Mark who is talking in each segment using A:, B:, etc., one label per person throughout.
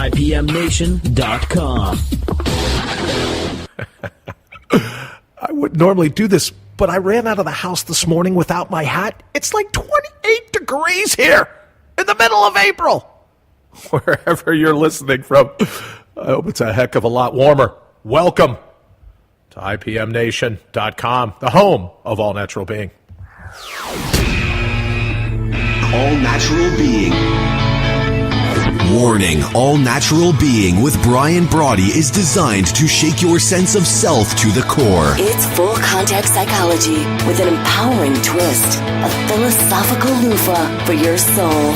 A: IPMNation.com.
B: I wouldn't normally do this, but I ran out of the house this morning without my hat. It's like 28 degrees here in the middle of April. Wherever you're listening from, I hope it's a heck of a lot warmer. Welcome to IPMNation.com, the home of all natural being.
C: All natural being. Warning, All Natural Being with Brian Brawdy is designed to shake your sense of self to the core.
D: It's full contact psychology with an empowering twist, a philosophical loofah for your soul.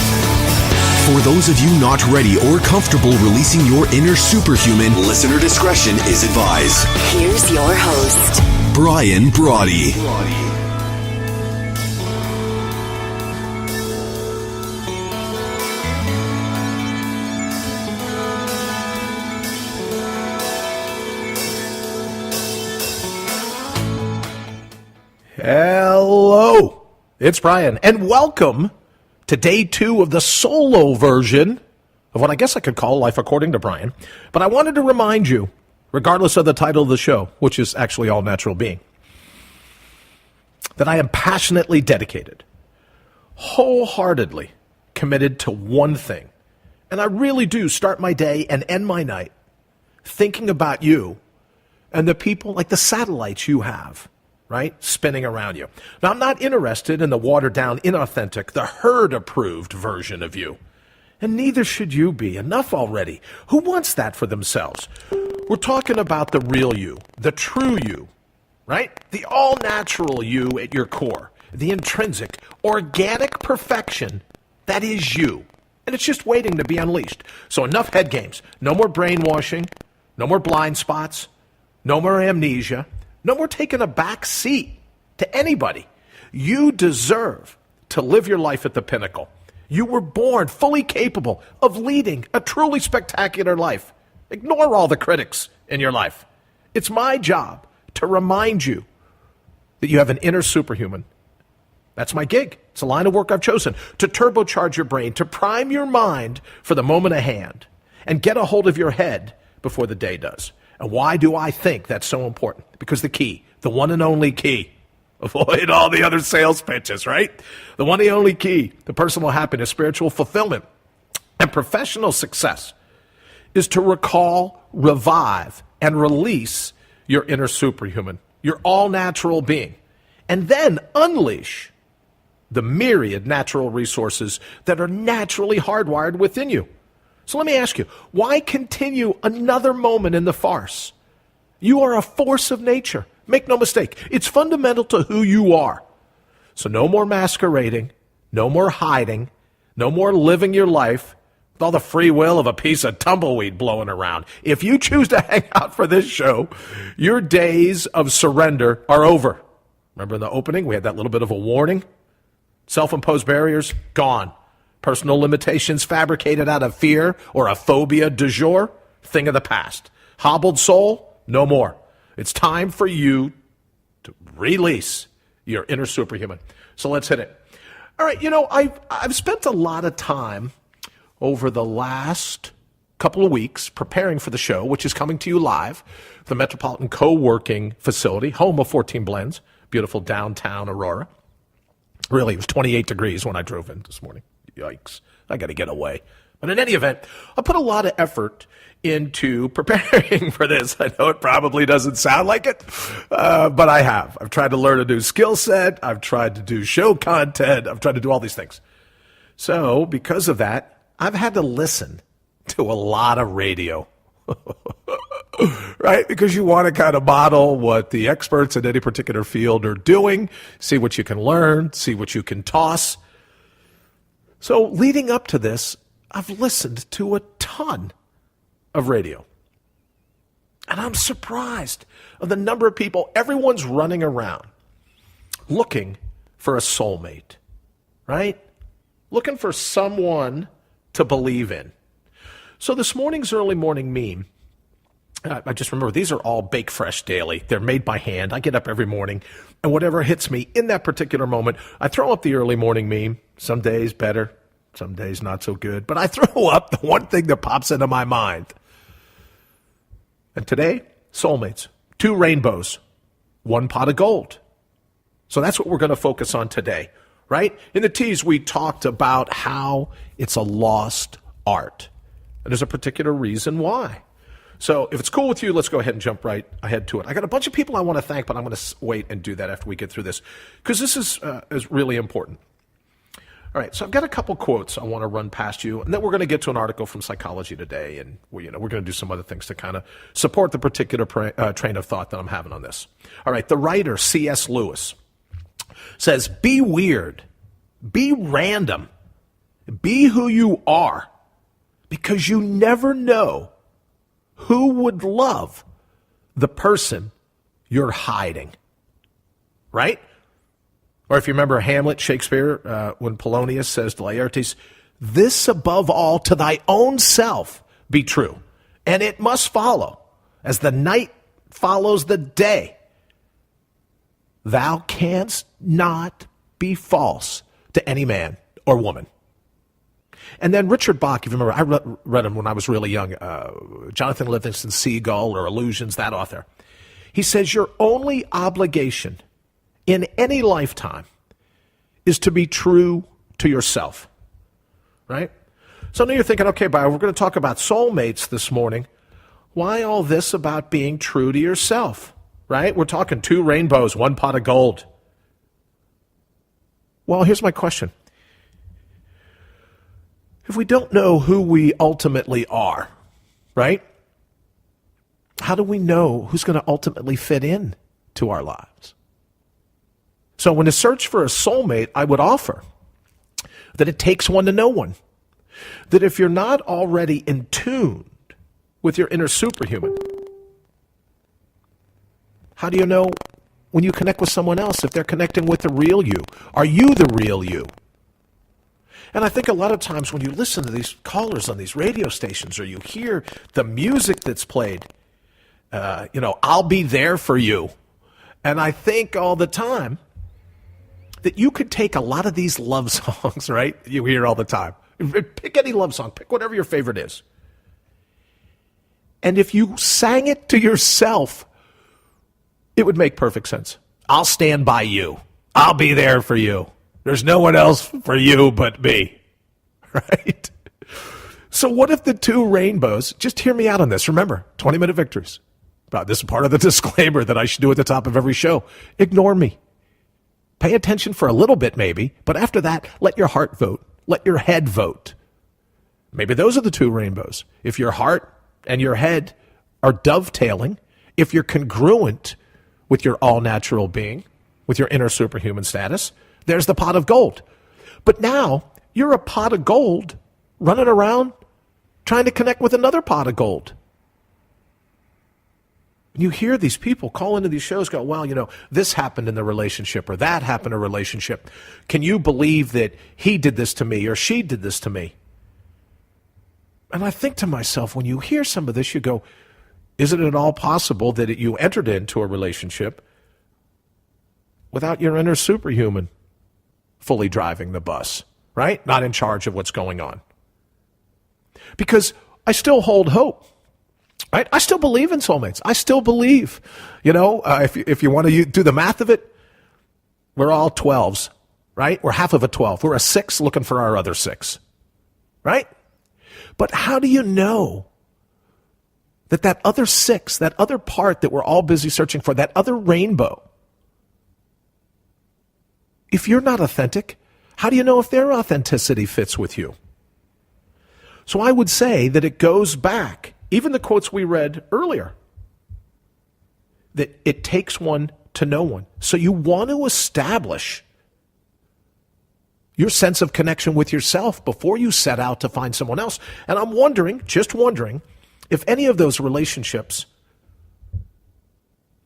C: For those of you not ready or comfortable releasing your inner superhuman, listener discretion is advised.
D: Here's your host,
C: Brian Brawdy.
B: Hello, it's Brian, and welcome to day 2 of the solo version of what I guess I could call Life According to Brian. But I wanted to remind you, regardless of the title of the show, which is actually All Natural Being, that I am passionately dedicated, wholeheartedly committed to one thing. And I really do start my day and end my night thinking about you and the people, like the satellites you have, right, spinning around you. Now, I'm not interested in the watered-down, inauthentic, the herd-approved version of you. And neither should you be. Enough already. Who wants that for themselves? We're talking about the real you, the true you, right? The all-natural you at your core, the intrinsic, organic perfection that is you. And it's just waiting to be unleashed. So enough head games. No more brainwashing. No more blind spots. No more amnesia. No more taking a back seat to anybody. You deserve to live your life at the pinnacle. You were born fully capable of leading a truly spectacular life. Ignore all the critics in your life. It's my job to remind you that you have an inner superhuman. That's my gig. It's a line of work I've chosen to turbocharge your brain, to prime your mind for the moment at hand, and get a hold of your head before the day does. And why do I think that's so important? Because the key, the one and only key, avoid all the other sales pitches, right? The one and only key to personal happiness, spiritual fulfillment, and professional success is to recall, revive, and release your inner superhuman, your all-natural being, and then unleash the myriad natural resources that are naturally hardwired within you. So let me ask you, why continue another moment in the farce? You are a force of nature. Make no mistake, it's fundamental to who you are. So no more masquerading, no more hiding, no more living your life with all the free will of a piece of tumbleweed blowing around. If you choose to hang out for this show, your days of surrender are over. Remember in the opening, we had that little bit of a warning? Self-imposed barriers, gone. Personal limitations fabricated out of fear or a phobia du jour, thing of the past. Hobbled soul, no more. It's time for you to release your inner superhuman. So let's hit it. All right, I've spent a lot of time over the last couple of weeks preparing for the show, which is coming to you live from the Metropolitan Co-working Facility, home of 14 Blends, beautiful downtown Aurora. Really, it was 28 degrees when I drove in this morning. Yikes, I got to get away. But in any event, I put a lot of effort into preparing for this. I know it probably doesn't sound like it, but I have. I've tried to learn a new skill set. I've tried to do show content. I've tried to do all these things. So because of that, I've had to listen to a lot of radio. Right? Because you want to kind of model what the experts in any particular field are doing, see what you can learn, see what you can toss. So leading up to this, I've listened to a ton of radio. And I'm surprised of the number of people, everyone's running around looking for a soulmate, right? Looking for someone to believe in. So this morning's early morning meme, I just remember these are all Bake Fresh daily. They're made by hand. I get up every morning, and whatever hits me in that particular moment, I throw up the early morning meme. Some days better, Some days not so good. But I throw up the one thing that pops into my mind. And today, soulmates. 2 rainbows. 1 pot of gold. So that's what we're going to focus on today, right? In the tease, we talked about how it's a lost art. And there's a particular reason why. So if it's cool with you, let's go ahead and jump right ahead to it. I got a bunch of people I want to thank, but I'm going to wait and do that after we get through this, because this is really important. All right, so I've got a couple quotes I want to run past you, and then we're going to get to an article from Psychology Today, and we're going to do some other things to kind of support the particular train of thought that I'm having on this. All right, the writer C.S. Lewis says, be weird, be random, be who you are, because you never know who would love the person you're hiding, right? Or if you remember Hamlet, Shakespeare, when Polonius says to Laertes, this above all to thy own self be true, and it must follow, as the night follows the day. Thou canst not be false to any man or woman. And then Richard Bach, if you remember, I read him when I was really young, Jonathan Livingston Seagull or Illusions, that author. He says your only obligation in any lifetime is to be true to yourself, right? So now you're thinking, okay, Byron, we're going to talk about soulmates this morning. Why all this about being true to yourself, right? We're talking 2 rainbows, 1 pot of gold. Well, here's my question. If we don't know who we ultimately are, right? How do we know who's going to ultimately fit in to our lives? So when a search for a soulmate, I would offer that it takes one to know one. That if you're not already in tune with your inner superhuman, how do you know when you connect with someone else if they're connecting with the real you? Are you the real you? And I think a lot of times when you listen to these callers on these radio stations or you hear the music that's played, I'll be there for you. And I think all the time that you could take a lot of these love songs, right? You hear all the time. Pick any love song. Pick whatever your favorite is. And if you sang it to yourself, it would make perfect sense. I'll stand by you. I'll be there for you. There's no one else for you but me, right? So what if the 2 rainbows, just hear me out on this. Remember, 20-minute victories. This is part of the disclaimer that I should do at the top of every show. Ignore me. Pay attention for a little bit maybe, but after that, let your heart vote. Let your head vote. Maybe those are the 2 rainbows. If your heart and your head are dovetailing, if you're congruent with your all-natural being, with your inner superhuman status, there's the pot of gold. But now, you're a pot of gold running around trying to connect with another pot of gold. And you hear these people call into these shows, go, well, this happened in the relationship or that happened in a relationship. Can you believe that he did this to me or she did this to me? And I think to myself, when you hear some of this, you go, isn't it at all possible that you entered into a relationship without your inner superhuman fully driving the bus, right? Not in charge of what's going on. Because I still hold hope, right? I still believe in soulmates. I still believe, if you want to do the math of it, we're all 12s, right? We're half of a 12. We're a 6 looking for our other 6, right? But how do you know that other 6, that other part that we're all busy searching for, that other rainbow, if you're not authentic, how do you know if their authenticity fits with you? So I would say that it goes back, even the quotes we read earlier, that it takes one to know one. So you want to establish your sense of connection with yourself before you set out to find someone else. And I'm just wondering, if any of those relationships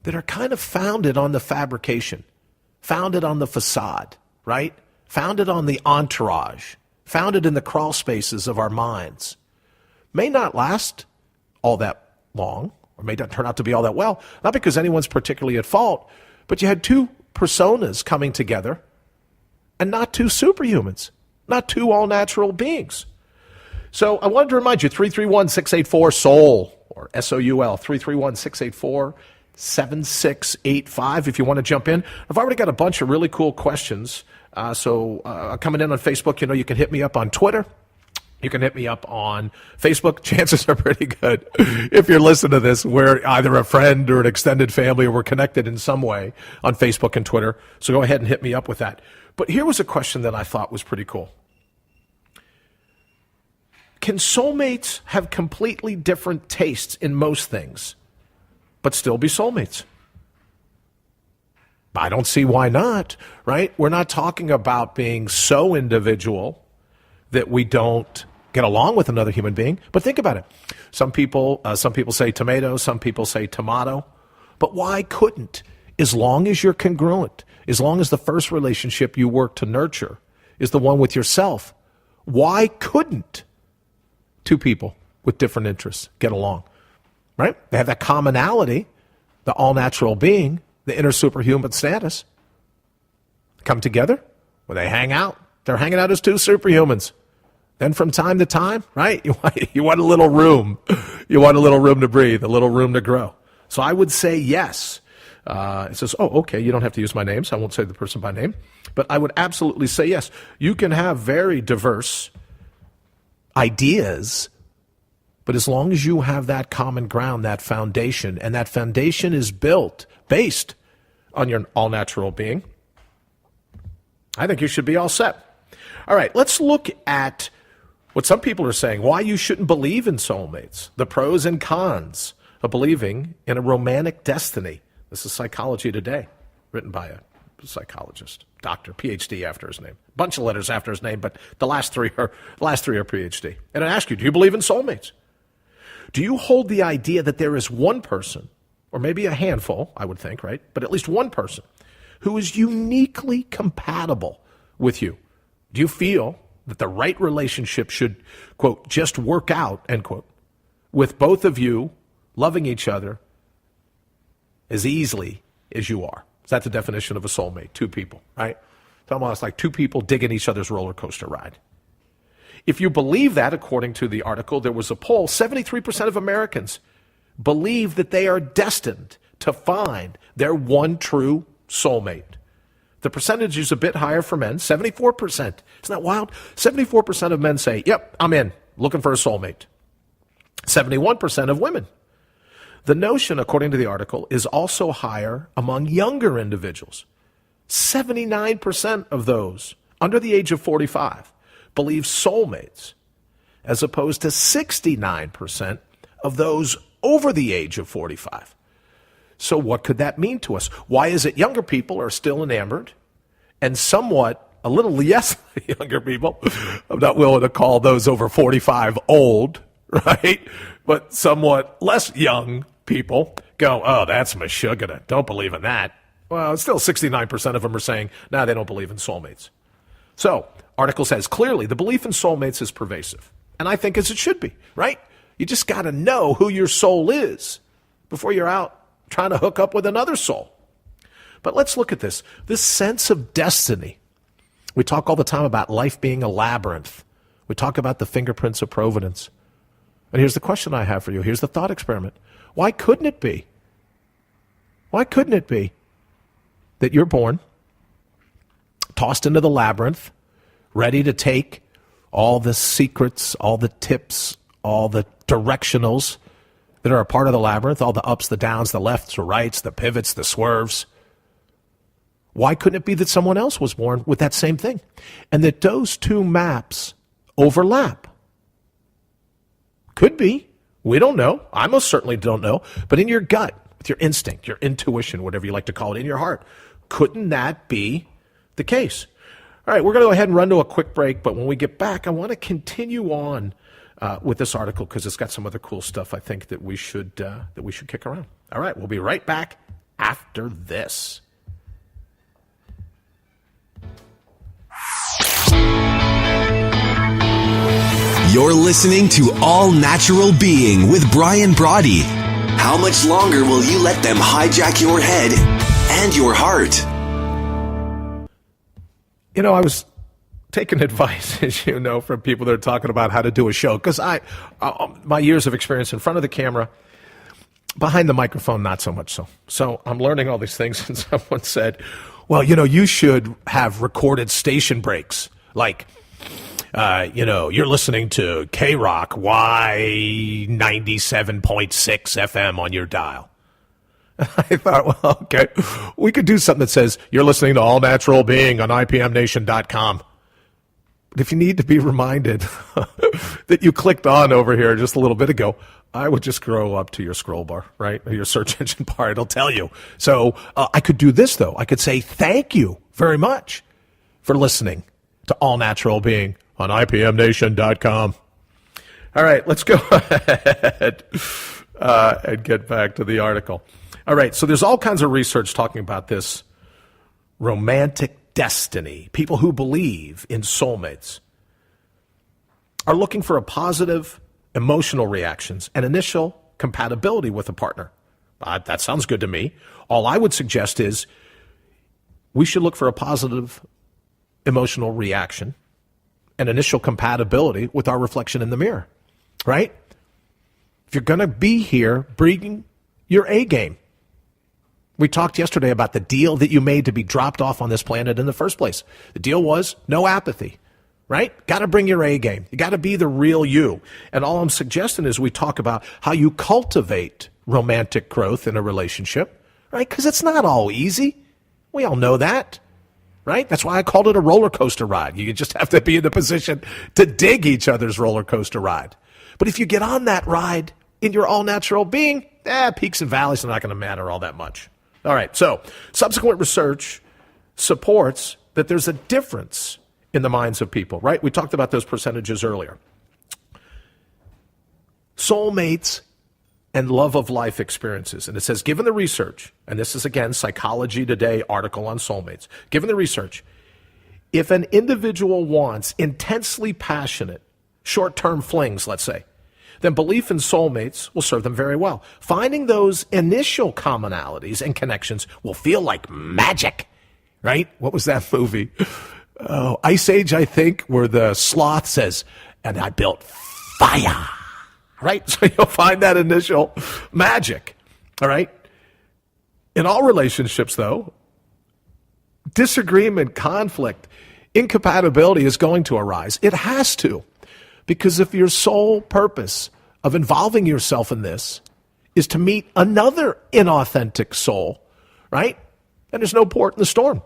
B: that are kind of founded on the fabrication, founded on the facade, right? Founded on the entourage, founded in the crawl spaces of our minds, may not last all that long, or may not turn out to be all that well, not because anyone's particularly at fault, but you had 2 personas coming together and not 2 superhumans. not two all-natural beings. So I wanted to remind you, 331-684-SOUL, or S-O-U-L, 331-684-7685 if you want to jump in. I've already got a bunch of really cool questions. So coming in on Facebook, you can hit me up on Twitter. You can hit me up on Facebook. Chances are pretty good. If you're listening to this, we're either a friend or an extended family, or we're connected in some way on Facebook and Twitter. So go ahead and hit me up with that. But here was a question that I thought was pretty cool. Can soulmates have completely different tastes in most things, but still be soulmates? I don't see why not, right? We're not talking about being so individual that we don't get along with another human being. But think about it. Some people say tomato, some people say tomato. But why couldn't? As long as you're congruent, as long as the first relationship you work to nurture is the one with yourself, why couldn't two people with different interests get along? Right? They have that commonality, the all-natural being, the inner superhuman status. Come together, when they hang out, they're hanging out as two superhumans. Then from time to time, right, you want a little room. You want a little room to breathe, a little room to grow. So I would say yes. It says, oh, okay, you don't have to use my name, so I won't say the person by name. But I would absolutely say yes. You can have very diverse ideas, but as long as you have that common ground, that foundation, and that foundation is based on your all-natural being, I think you should be all set. All right, let's look at what some people are saying, why you shouldn't believe in soulmates, the pros and cons of believing in a romantic destiny. This is Psychology Today, written by a psychologist, doctor, PhD after his name. Bunch of letters after his name, but the last three are PhD. And I ask you, do you believe in soulmates? Do you hold the idea that there is one person, or maybe a handful, I would think, right? But at least one person who is uniquely compatible with you? Do you feel that the right relationship should, quote, just work out, end quote, with both of you loving each other as easily as you are? Is that the definition of a soulmate? Two people, right? It's almost like two people digging each other's roller coaster ride. If you believe that, according to the article, there was a poll, 73% of Americans believe that they are destined to find their one true soulmate. The percentage is a bit higher for men, 74%. Isn't that wild? 74% of men say, yep, I'm in, looking for a soulmate. 71% of women. The notion, according to the article, is also higher among younger individuals. 79% of those under the age of 45 believe soulmates, as opposed to 69% of those over the age of 45. So what could that mean to us? Why is it younger people are still enamored and a little less younger people, I'm not willing to call those over 45 old, right? But somewhat less young people go, oh, that's mashugana. Don't believe in that. Well, still 69% of them are saying, no, they don't believe in soulmates. So, article says, clearly the belief in soulmates is pervasive. And I think as it should be, right? You just got to know who your soul is before you're out trying to hook up with another soul. But let's look at this sense of destiny. We talk all the time about life being a labyrinth. We talk about the fingerprints of providence. And here's the question I have for you. Here's the thought experiment. Why couldn't it be? Why couldn't it be that you're born, tossed into the labyrinth, ready to take all the secrets, all the tips, all the directionals that are a part of the labyrinth, all the ups, the downs, the lefts, the rights, the pivots, the swerves? Why couldn't it be that someone else was born with that same thing? And that those two maps overlap? Could be. We don't know. I most certainly don't know. But in your gut, with your instinct, your intuition, whatever you like to call it, in your heart, couldn't that be the case? All right, we're going to go ahead and run to a quick break. But when we get back, I want to continue on with this article because it's got some other cool stuff I think that we should kick around. All right, we'll be right back after this.
C: You're listening to All Natural Being with Brian Brawdy. How much longer will you let them hijack your head and your heart?
B: You know, I was taking advice, as you know, from people that are talking about how to do a show. Because my years of experience in front of the camera, behind the microphone, not so much so. So I'm learning all these things, and someone said, well, you should have recorded station breaks. Like, you're listening to K-Rock Y97.6 FM on your dial. I thought, well, okay, we could do something that says, you're listening to All Natural Being on IPMNation.com. But if you need to be reminded that you clicked on over here just a little bit ago, I would just scroll up to your scroll bar, right? Or your search engine bar. It'll tell you. So I could do this, though. I could say thank you very much for listening to All Natural Being on IPMNation.com. All right, let's go ahead and get back to the article. All right, so there's all kinds of research talking about this romantic destiny. People who believe in soulmates are looking for a positive emotional reactions and initial compatibility with a partner. That sounds good to me. All I would suggest is we should look for a positive emotional reaction and initial compatibility with our reflection in the mirror, right? If you're going to be here, bring your A game. We talked yesterday about the deal that you made to be dropped off on this planet in the first place. The deal was no apathy, right? Got to bring your A game. You got to be the real you. And all I'm suggesting is we talk about how you cultivate romantic growth in a relationship, right? Because it's not all easy. We all know that, right? That's why I called it a roller coaster ride. You just have to be in the position to dig each other's roller coaster ride. But if you get on that ride in your all-natural being, peaks and valleys are not going to matter all that much. All right, so subsequent research supports that there's a difference in the minds of people, right? We talked about those percentages earlier. Soulmates and love of life experiences. And it says, given the research, and this is, again, Psychology Today article on soulmates, given the research, if an individual wants intensely passionate, short-term flings, let's say, then belief in soulmates will serve them very well. Finding those initial commonalities and connections will feel like magic, right? What was that movie? Oh, Ice Age, I think, where the sloth says, and I built fire, right? So you'll find that initial magic, all right? In all relationships, though, disagreement, conflict, incompatibility is going to arise. It has to. Because if your sole purpose of involving yourself in this is to meet another inauthentic soul, right? Then there's no port in the storm.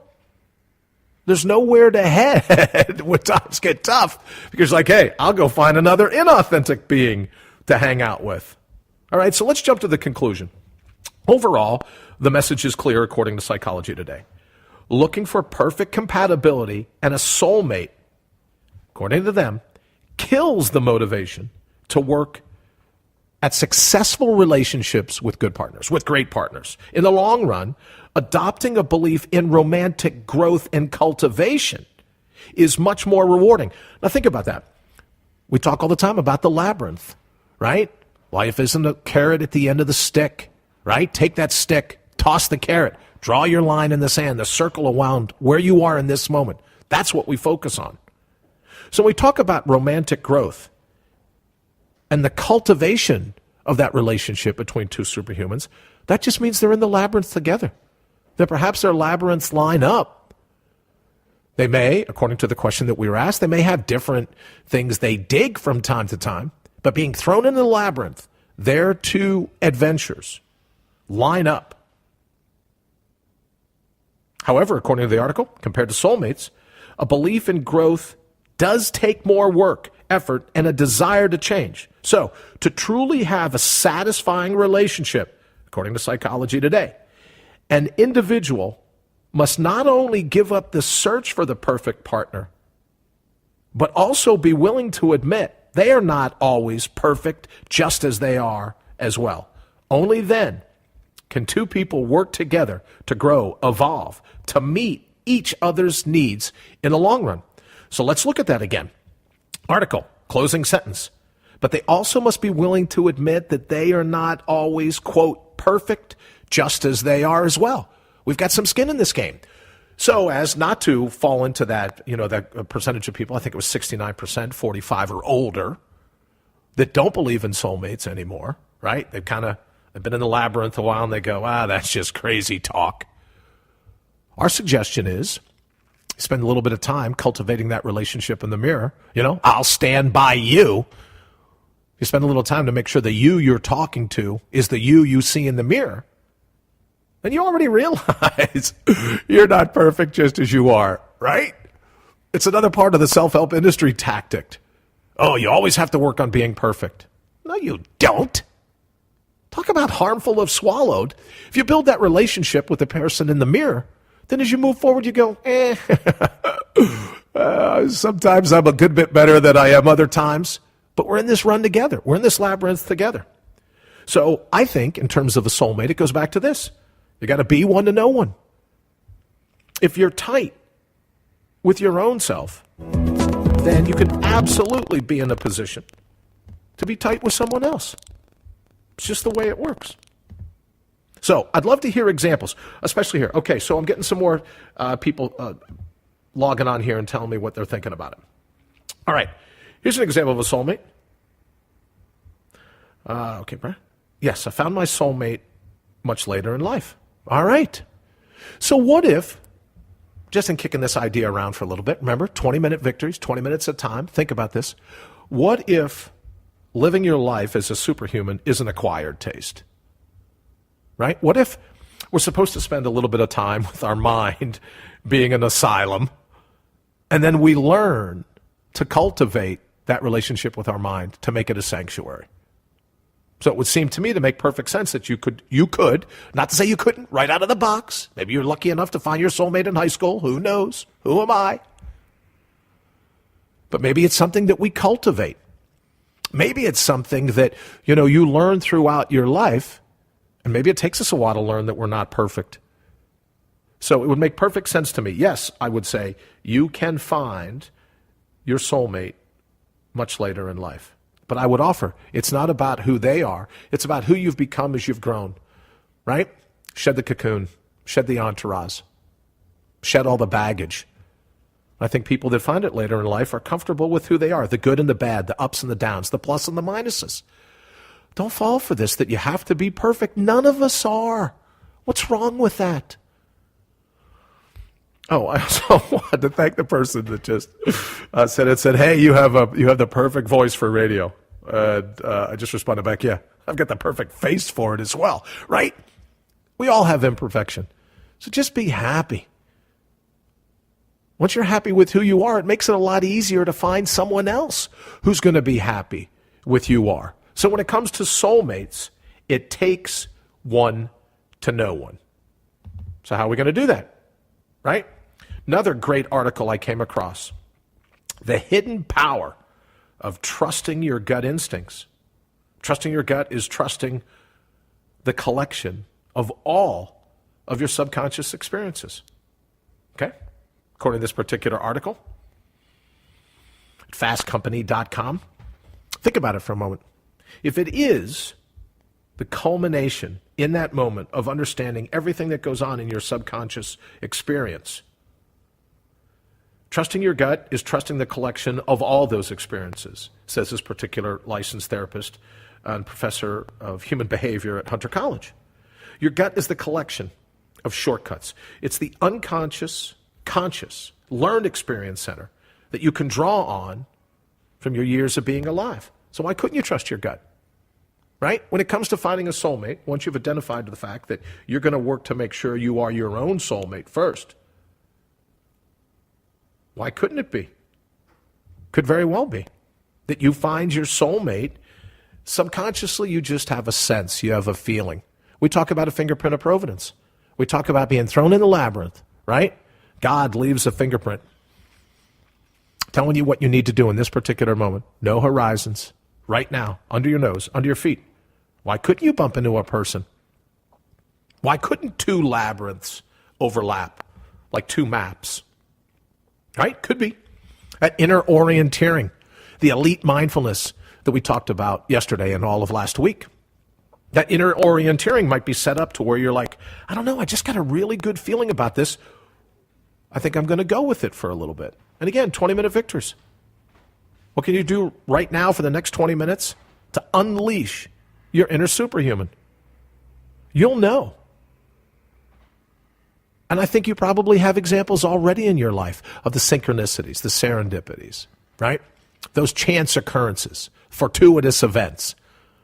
B: There's nowhere to head when times get tough. Because like, hey, I'll go find another inauthentic being to hang out with. All right, so let's jump to the conclusion. Overall, the message is clear according to Psychology Today. Looking for perfect compatibility and a soulmate, according to them, kills the motivation to work at successful relationships with good partners, with great partners. In the long run, adopting a belief in romantic growth and cultivation is much more rewarding. Now think about that. We talk all the time about the labyrinth, right? Life isn't a carrot at the end of the stick, right? Take that stick, toss the carrot, draw your line in the sand, the circle around where you are in this moment. That's what we focus on. So we talk about romantic growth and the cultivation of that relationship between two superhumans. That just means they're in the labyrinth together. That perhaps their labyrinths line up. They may, according to the question that we were asked, they may have different things they dig from time to time, but being thrown in the labyrinth, their two adventures line up. However, according to the article, compared to soulmates, a belief in growth does take more work, effort, and a desire to change. So, to truly have a satisfying relationship, according to Psychology Today, an individual must not only give up the search for the perfect partner, but also be willing to admit they are not always perfect just as they are as well. Only then can two people work together to grow, evolve, to meet each other's needs in the long run. So let's look at that again. Article, closing sentence. But they also must be willing to admit that they are not always, quote, perfect, just as they are as well. We've got some skin in this game. So as not to fall into that, that percentage of people, I think it was 69%, 45 or older, that don't believe in soulmates anymore, right? They've been in the labyrinth a while and they go, that's just crazy talk. Our suggestion is spend a little bit of time cultivating that relationship in the mirror. I'll stand by you. You spend a little time to make sure the you you're talking to is the you see in the mirror. And you already realize you're not perfect just as you are, right? It's another part of the self-help industry tactic. Oh, you always have to work on being perfect. No, you don't. Talk about harmful if swallowed. If you build that relationship with the person in the mirror, then as you move forward, you go, sometimes I'm a good bit better than I am other times, but we're in this run together. We're in this labyrinth together. So I think in terms of a soulmate, it goes back to this. You got to be one to know one. If you're tight with your own self, then you can absolutely be in a position to be tight with someone else. It's just the way it works. So I'd love to hear examples, especially here. Okay, so I'm getting some more people logging on here and telling me what they're thinking about it. All right, here's an example of a soulmate. Okay, Brian. Yes, I found my soulmate much later in life. All right. So what if, just in kicking this idea around for a little bit, remember, 20-minute victories, 20 minutes at a time. Think about this. What if living your life as a superhuman is an acquired taste? Right? What if we're supposed to spend a little bit of time with our mind being an asylum, and then we learn to cultivate that relationship with our mind to make it a sanctuary? So it would seem to me to make perfect sense that you could, not to say you couldn't, right out of the box. Maybe you're lucky enough to find your soulmate in high school. Who knows? Who am I? But maybe it's something that we cultivate. Maybe it's something that, you learn throughout your life, and maybe it takes us a while to learn that we're not perfect. So it would make perfect sense to me. Yes, I would say you can find your soulmate much later in life. But I would offer, it's not about who they are. It's about who you've become as you've grown, right? Shed the cocoon, shed the entourage, shed all the baggage. I think people that find it later in life are comfortable with who they are, the good and the bad, the ups and the downs, the plus and the minuses. Don't fall for this, that you have to be perfect. None of us are. What's wrong with that? Oh, I also wanted to thank the person that just said, hey, you have the perfect voice for radio. I just responded back, yeah, I've got the perfect face for it as well, right? We all have imperfection. So just be happy. Once you're happy with who you are, it makes it a lot easier to find someone else who's going to be happy with who you are. So when it comes to soulmates, it takes one to know one. So how are we going to do that, right? Another great article I came across, The Hidden Power of Trusting Your Gut Instincts. Trusting your gut is trusting the collection of all of your subconscious experiences. Okay? According to this particular article, at fastcompany.com. Think about it for a moment. If it is the culmination in that moment of understanding everything that goes on in your subconscious experience, trusting your gut is trusting the collection of all those experiences, says this particular licensed therapist and professor of human behavior at Hunter College. Your gut is the collection of shortcuts. It's the unconscious, conscious, learned experience center that you can draw on from your years of being alive. So why couldn't you trust your gut? Right? When it comes to finding a soulmate, once you've identified the fact that you're going to work to make sure you are your own soulmate first, why couldn't it be? Could very well be that you find your soulmate. Subconsciously, you just have a sense, you have a feeling. We talk about a fingerprint of providence. We talk about being thrown in the labyrinth, right? God leaves a fingerprint telling you what you need to do in this particular moment. No horizons, right now, under your nose, under your feet. Why couldn't you bump into a person? Why couldn't two labyrinths overlap like two maps? Right? Could be. That inner orienteering, the elite mindfulness that we talked about yesterday and all of last week. That inner orienteering might be set up to where you're like, I don't know, I just got a really good feeling about this. I think I'm going to go with it for a little bit. And again, 20-minute victories. What can you do right now for the next 20 minutes to unleash your inner superhuman? You'll know. And I think you probably have examples already in your life of the synchronicities, the serendipities, right? Those chance occurrences, fortuitous events.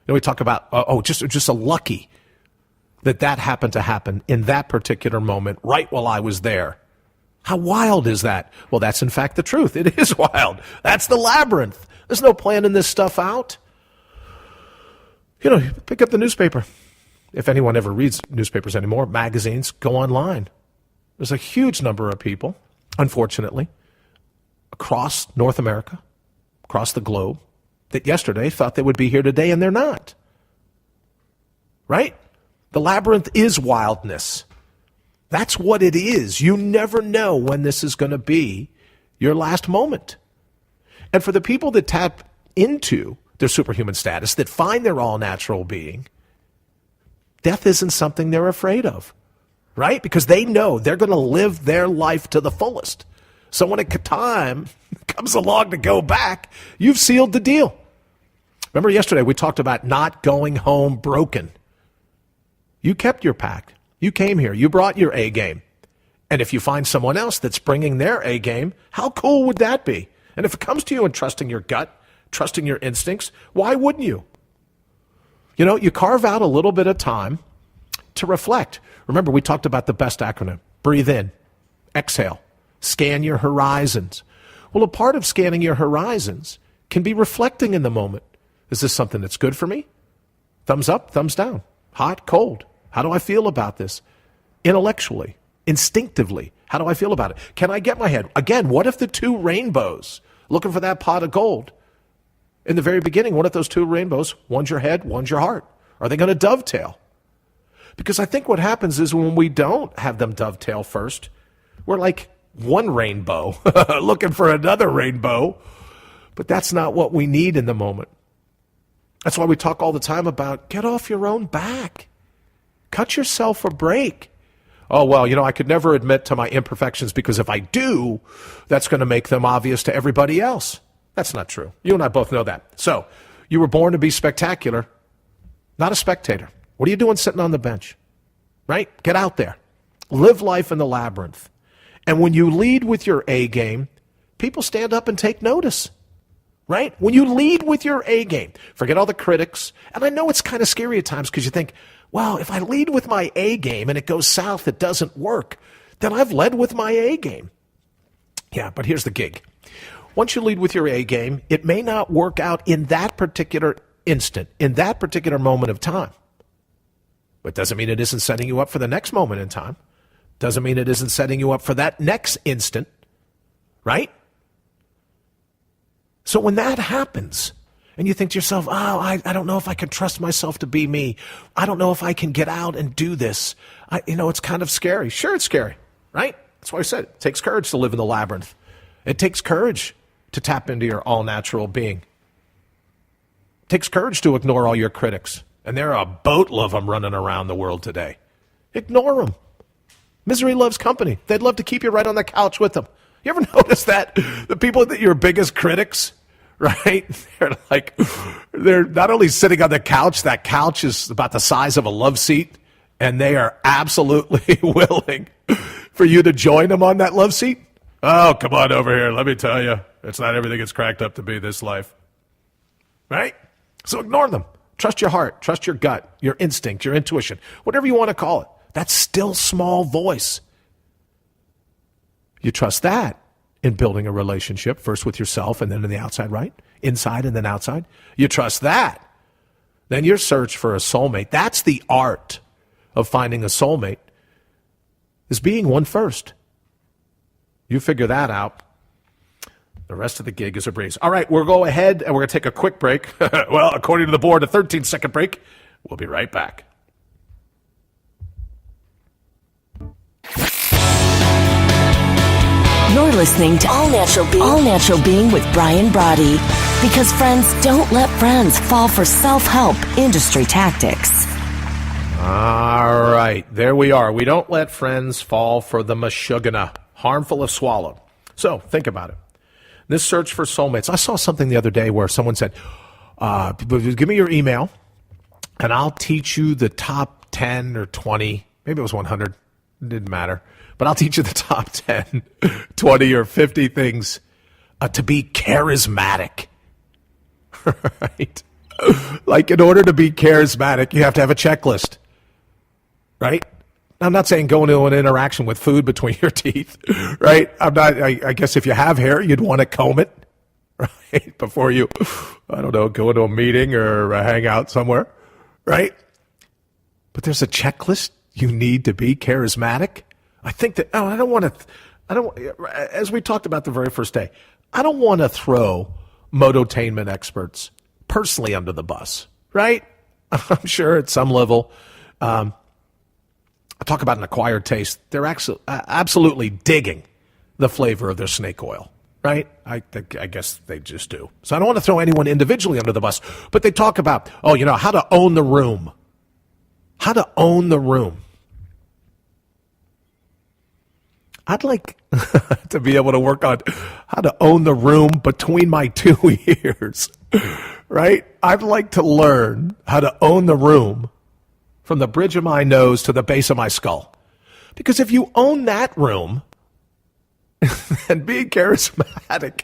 B: We talk about, just a lucky that happened to happen in that particular moment right while I was there. How wild is that? Well, that's in fact the truth. It is wild. That's the labyrinth. There's no planning this stuff out. Pick up the newspaper. If anyone ever reads newspapers anymore, magazines, go online. There's a huge number of people, unfortunately, across North America, across the globe, that yesterday thought they would be here today, and they're not. Right? The labyrinth is wildness. That's what it is. You never know when this is going to be your last moment. And for the people that tap into their superhuman status, that find their all-natural being, death isn't something they're afraid of. Right? Because they know they're going to live their life to the fullest. So when a time comes along to go back, you've sealed the deal. Remember yesterday we talked about not going home broken. You kept your pact. You came here. You brought your A game. And if you find someone else that's bringing their A game, how cool would that be? And if it comes to you and trusting your gut, trusting your instincts, why wouldn't you? You carve out a little bit of time to reflect. Remember, we talked about the BEST acronym. Breathe in, exhale, scan your horizons. Well, a part of scanning your horizons can be reflecting in the moment. Is this something that's good for me? Thumbs up, thumbs down, hot, cold. How do I feel about this? Intellectually, instinctively, how do I feel about it? Can I get my head? Again, what if the two rainbows, looking for that pot of gold, in the very beginning, what if those two rainbows, one's your head, one's your heart? Are they going to dovetail? Because I think what happens is when we don't have them dovetail first, we're like one rainbow looking for another rainbow. But that's not what we need in the moment. That's why we talk all the time about get off your own back. Cut yourself a break. Oh, well, I could never admit to my imperfections because if I do, that's going to make them obvious to everybody else. That's not true. You and I both know that. So you were born to be spectacular, not a spectator. What are you doing sitting on the bench? Right? Get out there. Live life in the labyrinth. And when you lead with your A game, people stand up and take notice. Right? When you lead with your A game, forget all the critics. And I know it's kind of scary at times because you think, well, if I lead with my A game and it goes south, it doesn't work, then I've led with my A game. Yeah, but here's the gig. Once you lead with your A game, it may not work out in that particular instant, in that particular moment of time. But doesn't mean it isn't setting you up for the next moment in time. Doesn't mean it isn't setting you up for that next instant, right? So when that happens, and you think to yourself, I don't know if I can trust myself to be me. I don't know if I can get out and do this. It's kind of scary. Sure, it's scary, right? That's why I said it takes courage to live in the labyrinth. It takes courage to tap into your all-natural being. It takes courage to ignore all your critics. And there are a boatload of them running around the world today. Ignore them. Misery loves company. They'd love to keep you right on the couch with them. You ever notice that? The people that your biggest critics, right? They're not only sitting on the couch, that couch is about the size of a love seat, and they are absolutely willing for you to join them on that love seat. Oh, come on over here. Let me tell you, it's not everything it's cracked up to be this life. Right? So ignore them. Trust your heart, trust your gut, your instinct, your intuition, whatever you want to call it. That still small voice. You trust that in building a relationship, first with yourself and then in the outside, right? Inside and then outside. You trust that. Then your search for a soulmate. That's the art of finding a soulmate, is being one first. You figure that out. The rest of the gig is a breeze. All right, we'll go ahead and we're going to take a quick break. Well, according to the board, a 13-second break. We'll be right back.
D: You're listening to All Natural Being with Brian Brawdy. Because friends don't let friends fall for self-help industry tactics.
B: All right, there we are. We don't let friends fall for the mashugana. harmful if swallowed. So think about it. This search for soulmates. I saw something the other day where someone said, give me your email and I'll teach you the top 10 or 20, maybe it was 100, it didn't matter, but I'll teach you the top 10, 20 or 50 things to be charismatic, right? Like in order to be charismatic, you have to have a checklist, right? I'm not saying go into an interaction with food between your teeth, right? I guess if you have hair, you'd want to comb it, right? Before you, go into a meeting or hang out somewhere, right? But there's a checklist you need to be charismatic. I think that, as we talked about the very first day, I don't want to throw mototainment experts personally under the bus, right? I'm sure at some level, I talk about an acquired taste. They're absolutely digging the flavor of their snake oil, right? I guess they just do. So I don't want to throw anyone individually under the bus, but they talk about, how to own the room. How to own the room. I'd like to be able to work on how to own the room between my two ears, right? I'd like to learn how to own the room from the bridge of my nose to the base of my skull. Because if you own that room and being charismatic,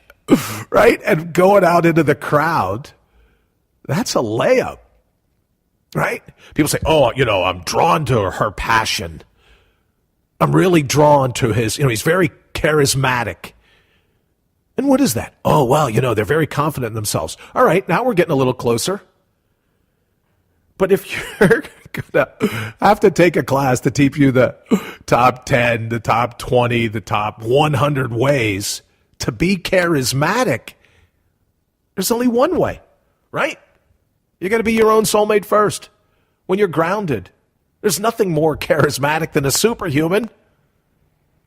B: right, and going out into the crowd, that's a layup, right? People say, I'm drawn to her passion. I'm really drawn to his, he's very charismatic. And what is that? Oh, well, they're very confident in themselves. All right, now we're getting a little closer. But if you're going to have to take a class to teach you the top 10, the top 20, the top 100 ways to be charismatic, there's only one way, right? You got to be your own soulmate first. When you're grounded, there's nothing more charismatic than a superhuman,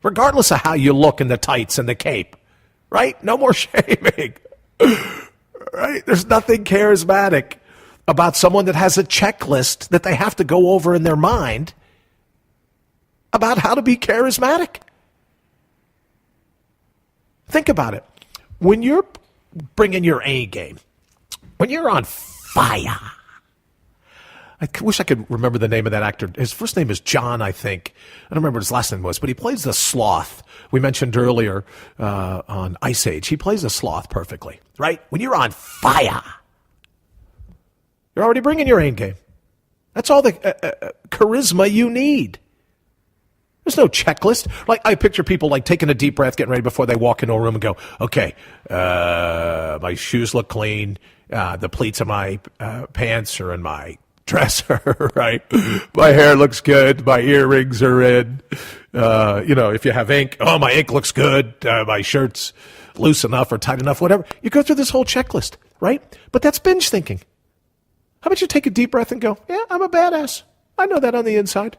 B: regardless of how you look in the tights and the cape, right? No more shaming, right? There's nothing charismatic about someone that has a checklist that they have to go over in their mind about how to be charismatic. Think about it. When you're bringing your A game, when you're on fire, I wish I could remember the name of that actor. His first name is John, I think. I don't remember what his last name was, but he plays the sloth we mentioned earlier on Ice Age. He plays the sloth perfectly, right? When you're on fire, you're already bringing your A game. That's all the charisma you need. There's no checklist. Like I picture people like taking a deep breath, getting ready before they walk into a room and go, okay, my shoes look clean. The pleats of my pants are in my dresser, right? My hair looks good. My earrings are in. If you have ink, my ink looks good. My shirt's loose enough or tight enough, whatever. You go through this whole checklist, right? But that's binge thinking. How about you take a deep breath and go, yeah, I'm a badass. I know that on the inside.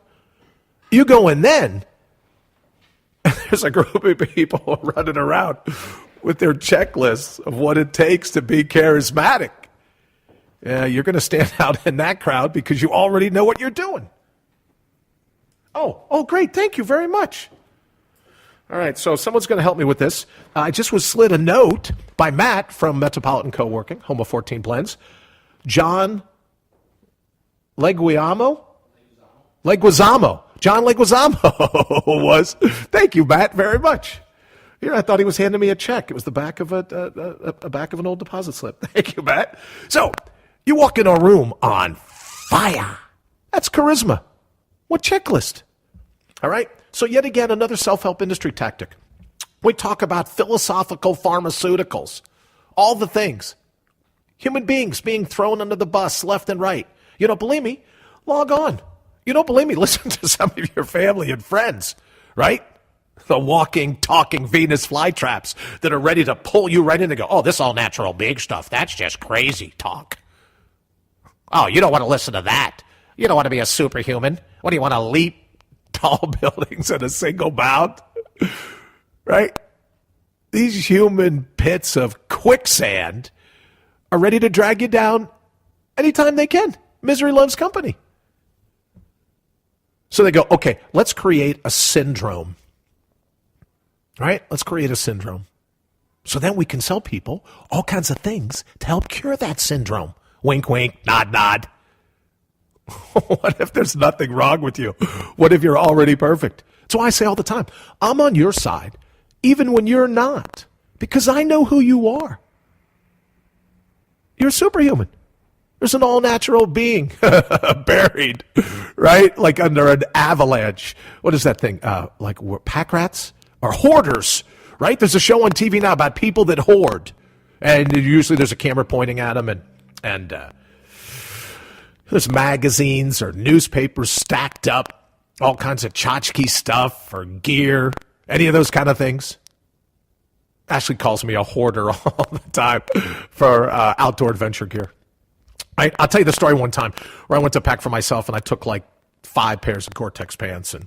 B: You go in then, and there's a group of people running around with their checklists of what it takes to be charismatic. You're going to stand out in that crowd because you already know what you're doing. Oh, great. Thank you very much. All right, so someone's going to help me with this. I just was slid a note by Matt from Metropolitan Co-working, home of 14 Blends. John Leguizamo. John Leguizamo was. Thank you, Matt, very much. Here, I thought he was handing me a check. It was the back of a back of an old deposit slip. Thank you, Matt. So you walk in a room on fire. That's charisma. What checklist? All right. So yet again, another self-help industry tactic. We talk about philosophical pharmaceuticals, all the things. Human beings being thrown under the bus left and right. You don't believe me? Log on. You don't believe me? Listen to some of your family and friends, right? The walking, talking Venus flytraps that are ready to pull you right in and go, oh, this all natural big stuff. That's just crazy talk. Oh, you don't want to listen to that. You don't want to be a superhuman. What do you want to leap tall buildings in a single bound? Right? These human pits of quicksand are ready to drag you down anytime they can. Misery loves company. So they go, okay, let's create a syndrome. right? Let's create a syndrome. So then we can sell people all kinds of things to help cure that syndrome. Wink, wink, nod, nod. What if there's nothing wrong with you? What if you're already perfect? That's why I say all the time, I'm on your side, even when you're not, because I know who you are. You're superhuman. There's an all-natural being buried, right? Like under an avalanche. What is that thing? Like pack rats? Or hoarders, right? There's a show on TV now about people that hoard. And usually there's a camera pointing at them and there's magazines or newspapers stacked up, all kinds of tchotchke stuff or gear, any of those kind of things. Ashley calls me a hoarder all the time for outdoor adventure gear. I'll tell you the story one time where I went to pack for myself and I took like 5 pairs of Gore-Tex pants and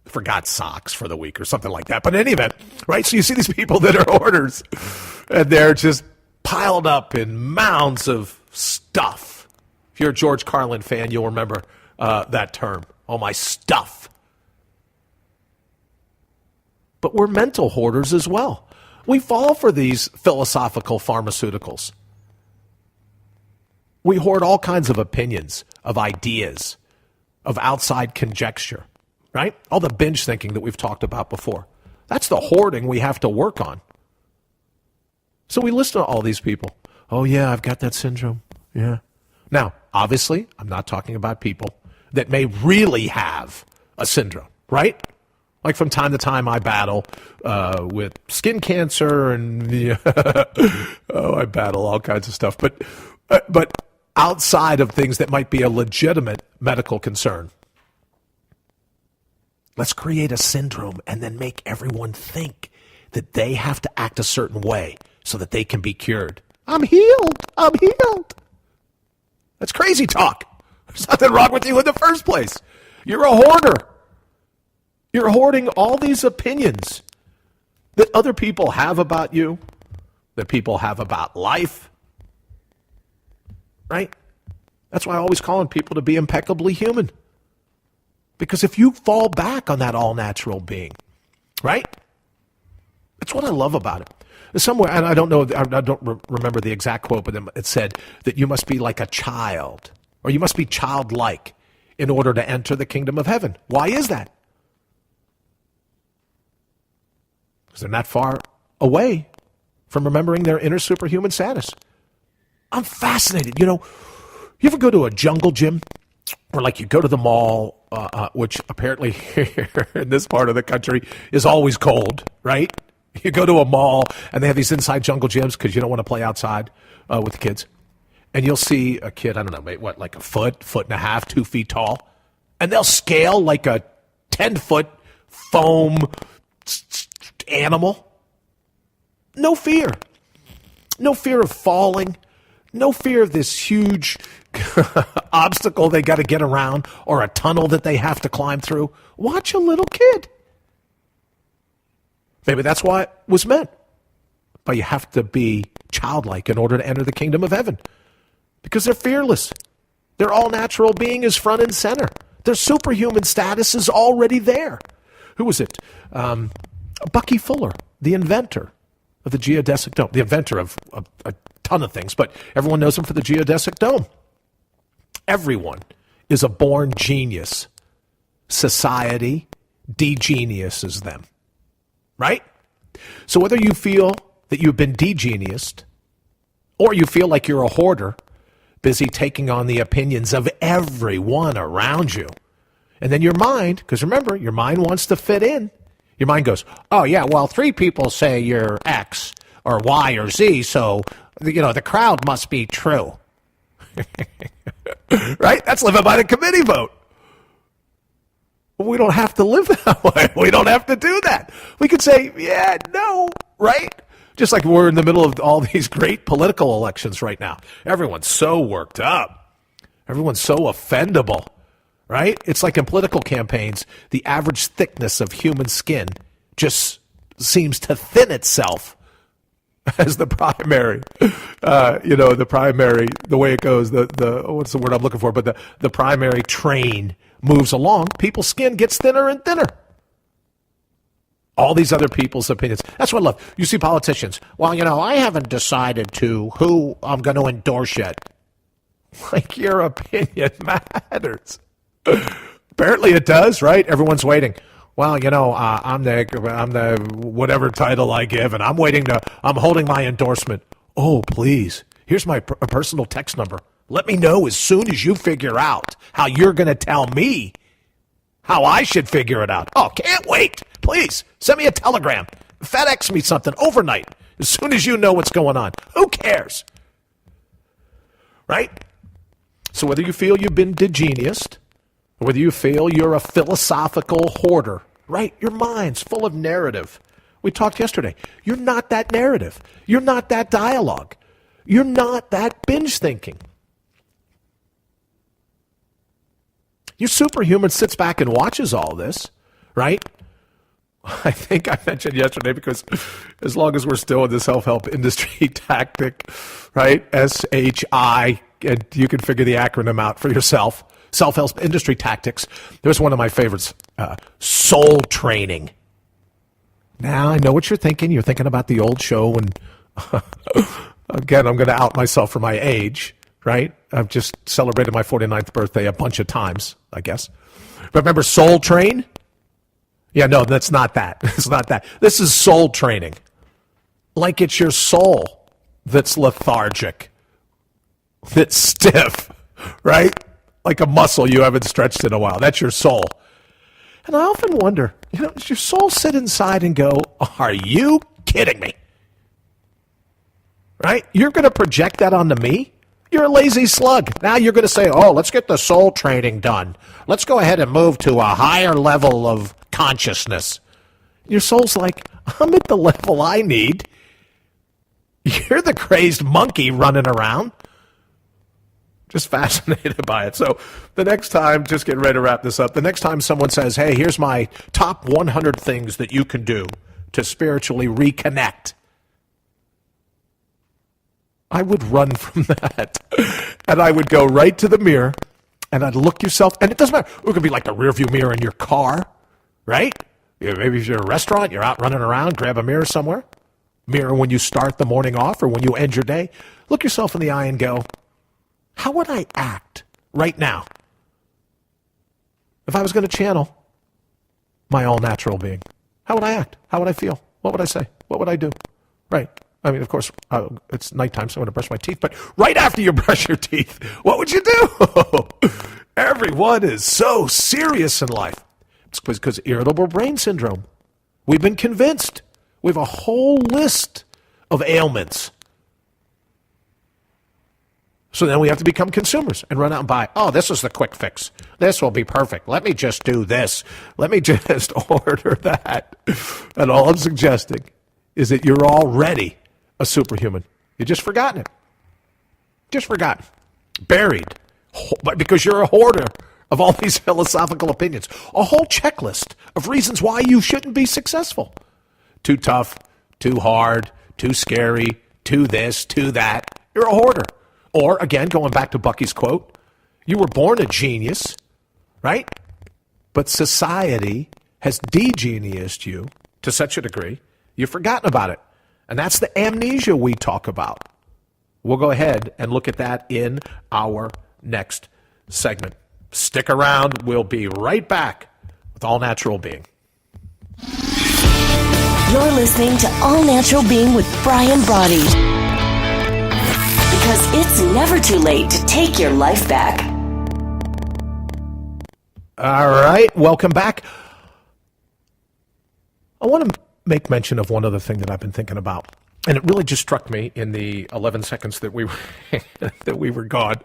B: forgot socks for the week or something like that. But in any event, right? So you see these people that are hoarders and they're just piled up in mounds of stuff. If you're a George Carlin fan, you'll remember that term. Oh, my stuff. But we're mental hoarders as well. We fall for these philosophical pharmaceuticals. We hoard all kinds of opinions, of ideas, of outside conjecture, right? All the binge thinking that we've talked about before. That's the hoarding we have to work on. So we listen to all these people. Oh, yeah, I've got that syndrome. Yeah. Now, obviously, I'm not talking about people that may really have a syndrome, right? Like from time to time, I battle with skin cancer and I battle all kinds of stuff. But outside of things that might be a legitimate medical concern, let's create a syndrome and then make everyone think that they have to act a certain way so that they can be cured. I'm healed. I'm healed. That's crazy talk. There's nothing wrong with you in the first place. You're a hoarder. You're hoarding all these opinions that other people have about you, that people have about life, right? That's why I always call on people to be impeccably human. Because if you fall back on that all-natural being, right? That's what I love about it. Somewhere, and I don't know, I don't remember the exact quote, but it said that you must be like a child, or you must be childlike in order to enter the kingdom of heaven. Why is that? Because they're not far away from remembering their inner superhuman status. I'm fascinated. You ever go to a jungle gym? Or like you go to the mall, which apparently here in this part of the country is always cold, right? You go to a mall and they have these inside jungle gyms because you don't want to play outside with the kids. And you'll see a kid, I don't know, what, like a foot and a half, 2 feet tall. And they'll scale like a 10-foot foam animal. No fear. No fear of falling. No fear of this huge obstacle they got to get around or a tunnel that they have to climb through. Watch a little kid. Maybe that's why it was meant. But you have to be childlike in order to enter the kingdom of heaven. Because they're fearless. Their all-natural being is front and center. Their superhuman status is already there. Who was it? Bucky Fuller, the inventor of the geodesic dome. The inventor of a ton of things, but everyone knows him for the geodesic dome. Everyone is a born genius. Society de-geniuses them. Right? So whether you feel that you've been de-geniused or you feel like you're a hoarder, busy taking on the opinions of everyone around you, and then your mind, because remember, your mind wants to fit in. Your mind goes, oh yeah, well, 3 people say you're X or Y or Z, so, the crowd must be true. Right? That's living by the committee vote. We don't have to live that way. We don't have to do that. We could say, yeah, no, right? Just like we're in the middle of all these great political elections right now. Everyone's so worked up. Everyone's so offendable, right? It's like in political campaigns, the average thickness of human skin just seems to thin itself as the primary, the primary, the way it goes, the what's the word I'm looking for, but the primary train moves along, people's skin gets thinner and thinner. all these other people's opinions. That's what I love. You see politicians, well, I haven't decided who I'm going to endorse yet. Like, your opinion matters. Apparently it does, right? Everyone's waiting. Well, I'm the whatever title I give, and I'm holding my endorsement. Oh, please. Here's my personal text number. Let me know as soon as you figure out how you're going to tell me how I should figure it out. Oh, can't wait. Please, send me a telegram. FedEx me something overnight as soon as you know what's going on. Who cares? Right? So whether you feel you've been degeniused, or whether you feel you're a philosophical hoarder, right? Your mind's full of narrative. We talked yesterday. You're not that narrative. You're not that dialogue. You're not that binge thinking. Your superhuman sits back and watches all this, right? I think I mentioned yesterday, because as long as we're still in the self-help industry tactic, right? SHI, and you can figure the acronym out for yourself. Self-help industry tactics. There's one of my favorites, soul training. Now, I know what you're thinking. You're thinking about the old show, and again, I'm going to out myself for my age, right? I've just celebrated my 49th birthday a bunch of times, I guess. But remember Soul Train? Yeah, no, that's not that. It's not that. This is soul training. Like, it's your soul that's lethargic, that's stiff, right? Like a muscle you haven't stretched in a while. That's your soul. And I often wonder, does your soul sit inside and go, are you kidding me? Right? You're going to project that onto me? You're a lazy slug. Now you're going to say, oh, let's get the soul training done. Let's go ahead and move to a higher level of consciousness. Your soul's like, I'm at the level I need. You're the crazed monkey running around. Just fascinated by it. So the next time, just getting ready to wrap this up, the next time someone says, hey, here's my top 100 things that you can do to spiritually reconnect, I would run from that. And I would go right to the mirror, and I'd look yourself, and it doesn't matter. It could be like the rearview mirror in your car, right? Maybe if you're at a restaurant, you're out running around, grab a mirror somewhere. Mirror when you start the morning off or when you end your day. Look yourself in the eye and go, how would I act right now if I was going to channel my all-natural being? How would I act? How would I feel? What would I say? What would I do? Right. I mean, of course, it's nighttime, so I'm going to brush my teeth. But right after you brush your teeth, what would you do? Everyone is so serious in life. It's because irritable brain syndrome. We've been convinced. We have a whole list of ailments. So then we have to become consumers and run out and buy, oh, this is the quick fix. This will be perfect. Let me just do this. Let me just order that. And all I'm suggesting is that you're already a superhuman. You've just forgotten it. Just forgotten. Buried. But because you're a hoarder of all these philosophical opinions. A whole checklist of reasons why you shouldn't be successful. Too tough, too hard, too scary, too this, too that. You're a hoarder. Or, again, going back to Bucky's quote, you were born a genius, right? But society has de-geniused you to such a degree, you've forgotten about it. And that's the amnesia we talk about. We'll go ahead and look at that in our next segment. Stick around. We'll be right back with All Natural Being.
D: You're listening to All Natural Being with Brian Brawdy. Because it's never too late to take your life back.
B: All right, welcome back. I want to make mention of one other thing that I've been thinking about. And it really just struck me in the 11 seconds that we were gone.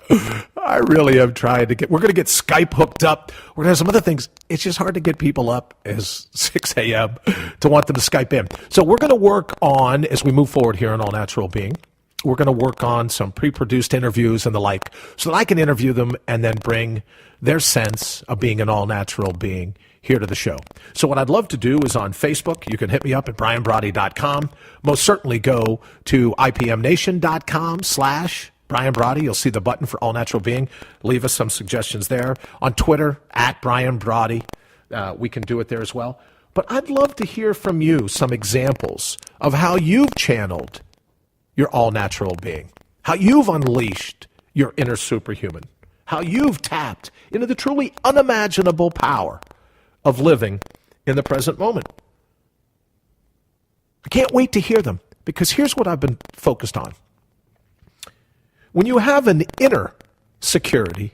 B: I really am trying to we're going to get Skype hooked up. We're going to have some other things. It's just hard to get people up as 6 a.m. to want them to Skype in. So we're going to work on, as we move forward here on All Natural Being, we're going to work on some pre-produced interviews and the like so that I can interview them and then bring their sense of being an all-natural being here to the show. So what I'd love to do is on Facebook, you can hit me up at brianbrawdy.com. Most certainly go to ipmnation.com/Brian Brawdy. You'll see the button for All Natural Being. Leave us some suggestions there. On Twitter, at Brian Brawdy. We can do it there as well. But I'd love to hear from you some examples of how you've channeled your all-natural being, how you've unleashed your inner superhuman, how you've tapped into the truly unimaginable power of living in the present moment. I can't wait to hear them, because here's what I've been focused on. When you have an inner security,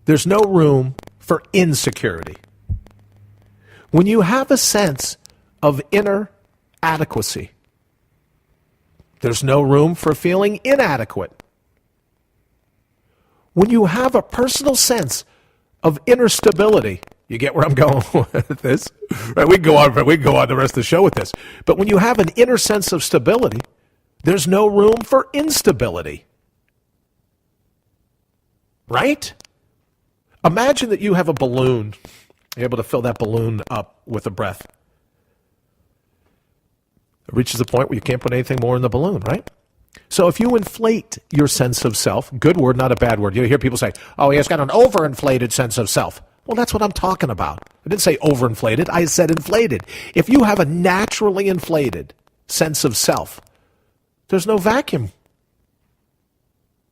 B: there's no room for insecurity. When you have a sense of inner adequacy, there's no room for feeling inadequate. When you have a personal sense of inner stability, you get where I'm going with this? Right, we can go on the rest of the show with this. But when you have an inner sense of stability, there's no room for instability. Right? Imagine that you have a balloon. You're able to fill that balloon up with a breath. It reaches a point where you can't put anything more in the balloon, right? So if you inflate your sense of self, good word, not a bad word. You hear people say, oh, he has got an overinflated sense of self. Well, that's what I'm talking about. I didn't say overinflated. I said inflated. If you have a naturally inflated sense of self, there's no vacuum.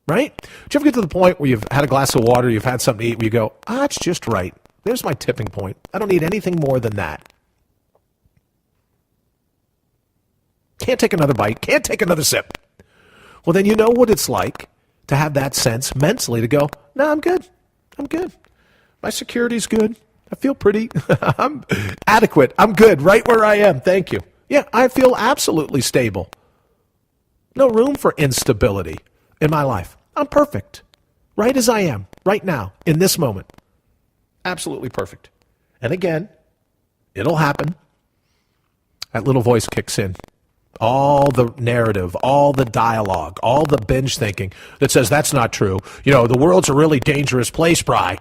B: Right? Do you ever get to the point where you've had a glass of water, you've had something to eat, where you go, it's just right. There's my tipping point. I don't need anything more than that. Can't take another bite. Can't take another sip. Well, then you know what it's like to have that sense mentally to go, no, I'm good. I'm good. My security's good. I feel pretty. I'm adequate. I'm good right where I am. Thank you. Yeah, I feel absolutely stable. No room for instability in my life. I'm perfect. Right as I am. Right now. In this moment. Absolutely perfect. And again, it'll happen. That little voice kicks in. All the narrative, all the dialogue, all the binge thinking that says that's not true. You know, the world's a really dangerous place, Bri.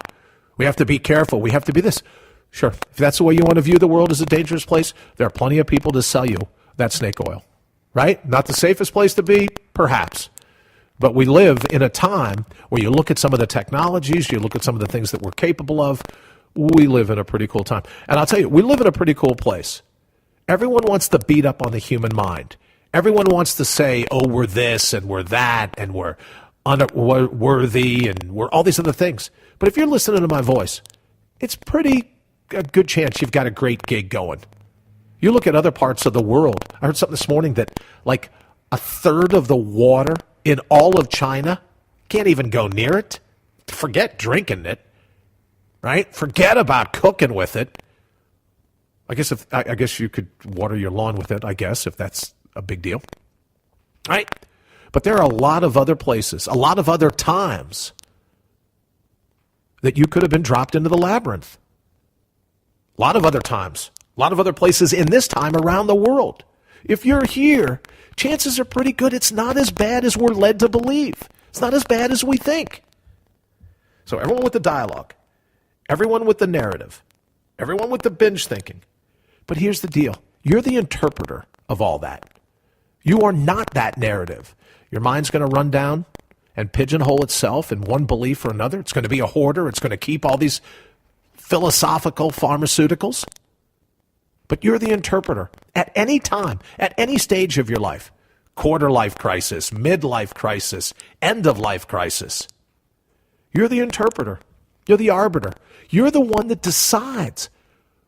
B: We have to be careful. We have to be this. Sure. If that's the way you want to view the world as a dangerous place, there are plenty of people to sell you that snake oil. Right? Not the safest place to be? Perhaps. But we live in a time where you look at some of the technologies, you look at some of the things that we're capable of, we live in a pretty cool time. And I'll tell you, we live in a pretty cool place. Everyone wants to beat up on the human mind. Everyone wants to say, oh, we're this and we're that and we're unworthy and we're all these other things. But if you're listening to my voice, it's a good chance you've got a great gig going. You look at other parts of the world. I heard something this morning that like a third of the water in all of China can't even go near it. Forget drinking it, right? Forget about cooking with it. I guess you could water your lawn with it, I guess, if that's a big deal. Right? But there are a lot of other places, a lot of other times that you could have been dropped into the labyrinth. A lot of other times, a lot of other places in this time around the world. If you're here, chances are pretty good it's not as bad as we're led to believe. It's not as bad as we think. So everyone with the dialogue, everyone with the narrative, everyone with the binge thinking. But here's the deal. You're the interpreter of all that. You are not that narrative. Your mind's going to run down and pigeonhole itself in one belief or another. It's going to be a hoarder. It's going to keep all these philosophical pharmaceuticals. But you're the interpreter at any time, at any stage of your life. Quarter life crisis, midlife crisis, end of life crisis. You're the interpreter. You're the arbiter. You're the one that decides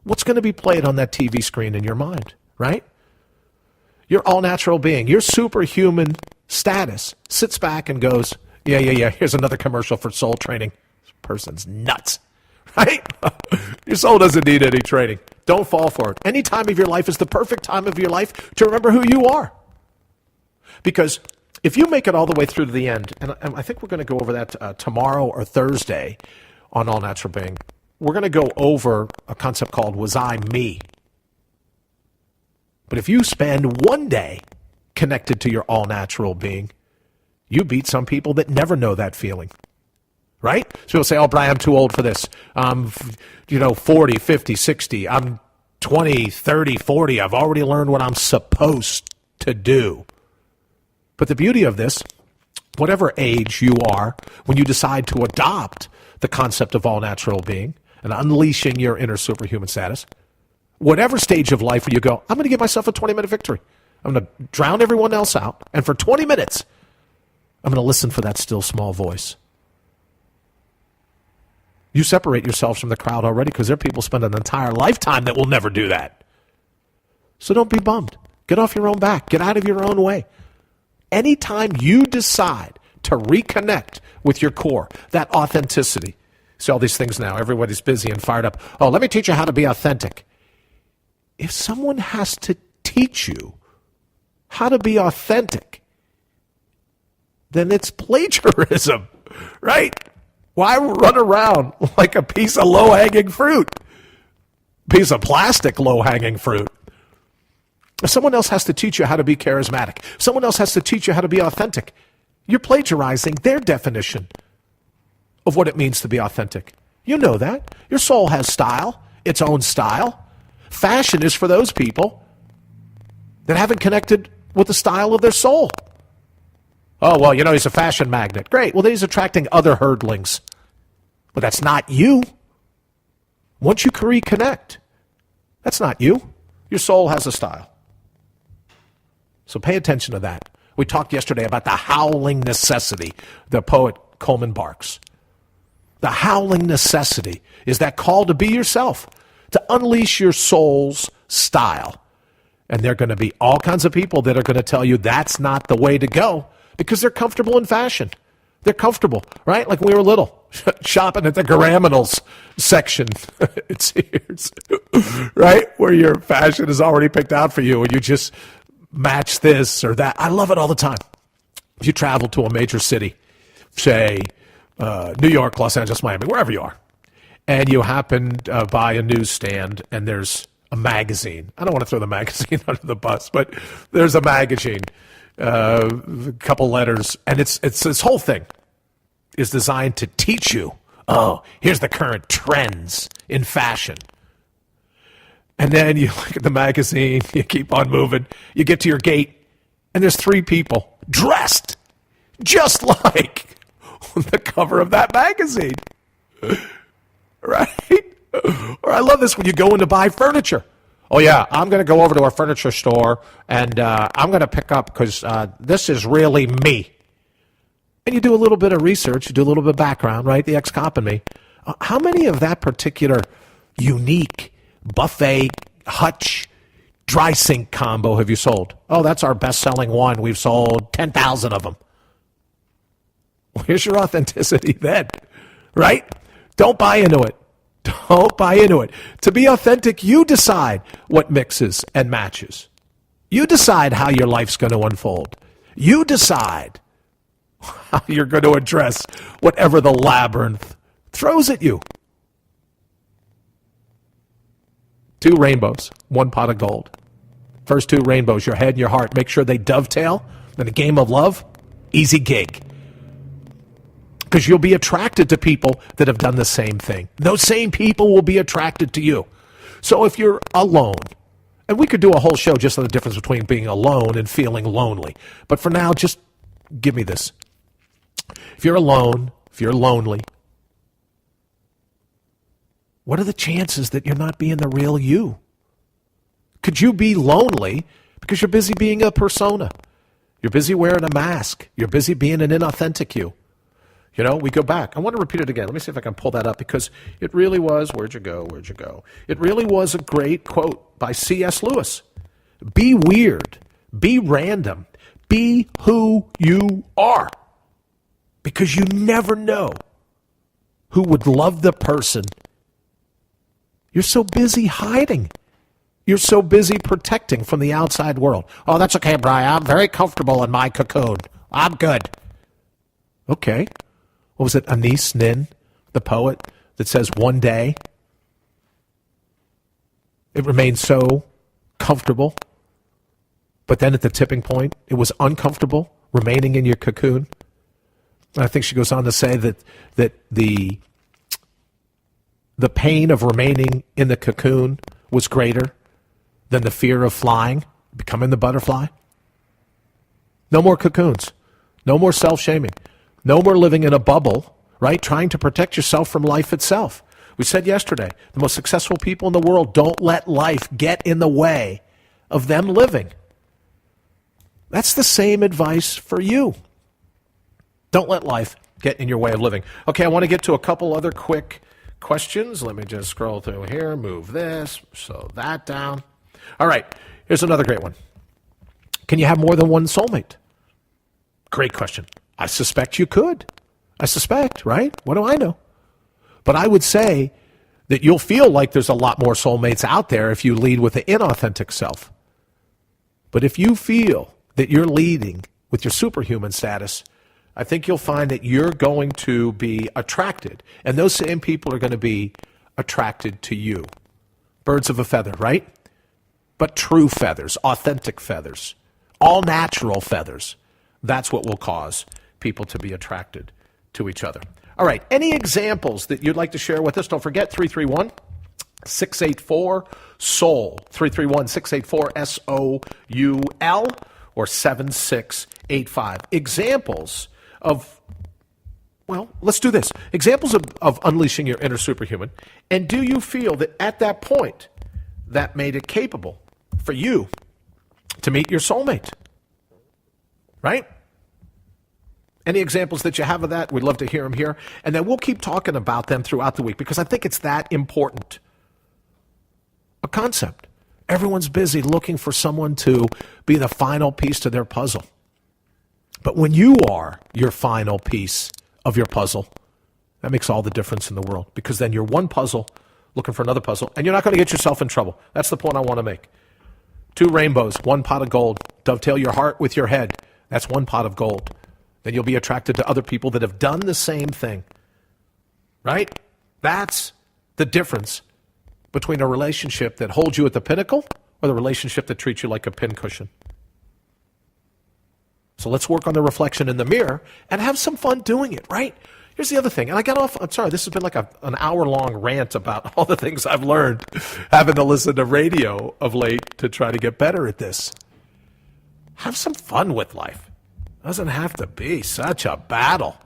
B: what's going to be played on that TV screen in your mind, right? Your all-natural being, your superhuman status sits back and goes, yeah, here's another commercial for soul training. This person's nuts, right? Your soul doesn't need any training. Don't fall for it. Any time of your life is the perfect time of your life to remember who you are. Because if you make it all the way through to the end, and I think we're going to go over that tomorrow or Thursday on All Natural Being, we're going to go over a concept called Was I Me? But if you spend one day connected to your all-natural being, you beat some people that never know that feeling. Right? So people say, oh, Brian, I'm too old for this. I'm 40, 50, 60. I'm 20, 30, 40. I've already learned what I'm supposed to do. But the beauty of this, whatever age you are, when you decide to adopt the concept of all-natural being, and unleashing your inner superhuman status, whatever stage of life where you go, I'm going to give myself a 20-minute victory. I'm going to drown everyone else out. And for 20 minutes, I'm going to listen for that still small voice. You separate yourselves from the crowd already because there are people spend an entire lifetime that will never do that. So don't be bummed. Get off your own back. Get out of your own way. Anytime you decide to reconnect with your core, that authenticity. See all these things now. Everybody's busy and fired up. Oh, let me teach you how to be authentic. If someone has to teach you how to be authentic, then it's plagiarism, right? Why run around like a piece of low-hanging fruit? Piece of plastic low-hanging fruit. If someone else has to teach you how to be charismatic, someone else has to teach you how to be authentic, you're plagiarizing their definition of what it means to be authentic. You know that. Your soul has style, its own style. Fashion is for those people that haven't connected with the style of their soul. Oh, well, he's a fashion magnet. Great. Well, then he's attracting other herdlings. But that's not you. Once you reconnect, that's not you. Your soul has a style. So pay attention to that. We talked yesterday about the howling necessity, the poet Coleman Barks. The howling necessity is that call to be yourself, to unleash your soul's style. And there are going to be all kinds of people that are going to tell you that's not the way to go because they're comfortable in fashion. They're comfortable, right? Like when we were little, shopping at the Graminnels section at Sears, right? Where your fashion is already picked out for you and you just match this or that. I love it all the time. If you travel to a major city, say New York, Los Angeles, Miami, wherever you are, and you happen by a newsstand and there's a magazine. I don't want to throw the magazine under the bus, but there's a magazine, a couple letters, and it's this whole thing is designed to teach you, oh, here's the current trends in fashion. And then you look at the magazine, you keep on moving, you get to your gate, and there's 3 people dressed just like on the cover of that magazine. Right? Or I love this when you go in to buy furniture. Oh, yeah, I'm going to go over to our furniture store, and I'm going to pick up because this is really me. And you do a little bit of research, you do a little bit of background, right? The ex-cop in me. How many of that particular unique buffet, hutch, dry sink combo have you sold? Oh, that's our best-selling one. We've sold 10,000 of them. Where's your authenticity then? Right? Don't buy into it. Don't buy into it. To be authentic, you decide what mixes and matches. You decide how your life's going to unfold. You decide how you're going to address whatever the labyrinth throws at you. 2 rainbows, 1 pot of gold. First 2 rainbows, your head and your heart. Make sure they dovetail. In a game of love, easy gig. Because you'll be attracted to people that have done the same thing. Those same people will be attracted to you. So if you're alone, and we could do a whole show just on the difference between being alone and feeling lonely. But for now, just give me this. If you're alone, if you're lonely, what are the chances that you're not being the real you? Could you be lonely because you're busy being a persona? You're busy wearing a mask. You're busy being an inauthentic you. We go back. I want to repeat it again. Let me see if I can pull that up because it really was, where'd you go? It really was a great quote by C.S. Lewis. Be weird. Be random. Be who you are. Because you never know who would love the person. You're so busy hiding. You're so busy protecting from the outside world. Oh, that's okay, Brian. I'm very comfortable in my cocoon. I'm good. Okay. What was it, Anais Nin, the poet, that says one day it remained so comfortable, but then at the tipping point, it was uncomfortable remaining in your cocoon? And I think she goes on to say that the pain of remaining in the cocoon was greater than the fear of flying, becoming the butterfly. No more cocoons. No more self-shaming. No more living in a bubble, right? Trying to protect yourself from life itself. We said yesterday, the most successful people in the world don't let life get in the way of them living. That's the same advice for you. Don't let life get in your way of living. Okay, I want to get to a couple other quick questions. Let me just scroll through here, move this, slow that down. All right, here's another great one. Can you have more than one soulmate? Great question. I suspect you could. I suspect, right? What do I know? But I would say that you'll feel like there's a lot more soulmates out there if you lead with the inauthentic self. But if you feel that you're leading with your superhuman status, I think you'll find that you're going to be attracted, and those same people are going to be attracted to you. Birds of a feather, right? But true feathers, authentic feathers, all natural feathers. That's what will cause people to be attracted to each other. All right, any examples that you'd like to share with us? Don't forget 331-684-SOUL, 331-684-SOUL, or 7685. Examples of, well, let's do this. Examples of unleashing your inner superhuman. And do you feel that at that point, that made it capable for you to meet your soulmate? Right? Any examples that you have of that? We'd love to hear them here. And then we'll keep talking about them throughout the week because I think it's that important a concept. Everyone's busy looking for someone to be the final piece to their puzzle. But when you are your final piece of your puzzle, that makes all the difference in the world because then you're one puzzle looking for another puzzle and you're not going to get yourself in trouble. That's the point I want to make. Two rainbows, one pot of gold. Dovetail your heart with your head. That's one pot of gold. Then you'll be attracted to other people that have done the same thing. Right? That's the difference between a relationship that holds you at the pinnacle or the relationship that treats you like a pincushion. So let's work on the reflection in the mirror and have some fun doing it, right? Here's the other thing. And I got off, I'm sorry, this has been like an hour-long rant about all the things I've learned having to listen to radio of late to try to get better at this. Have some fun with life. Doesn't have to be such a battle.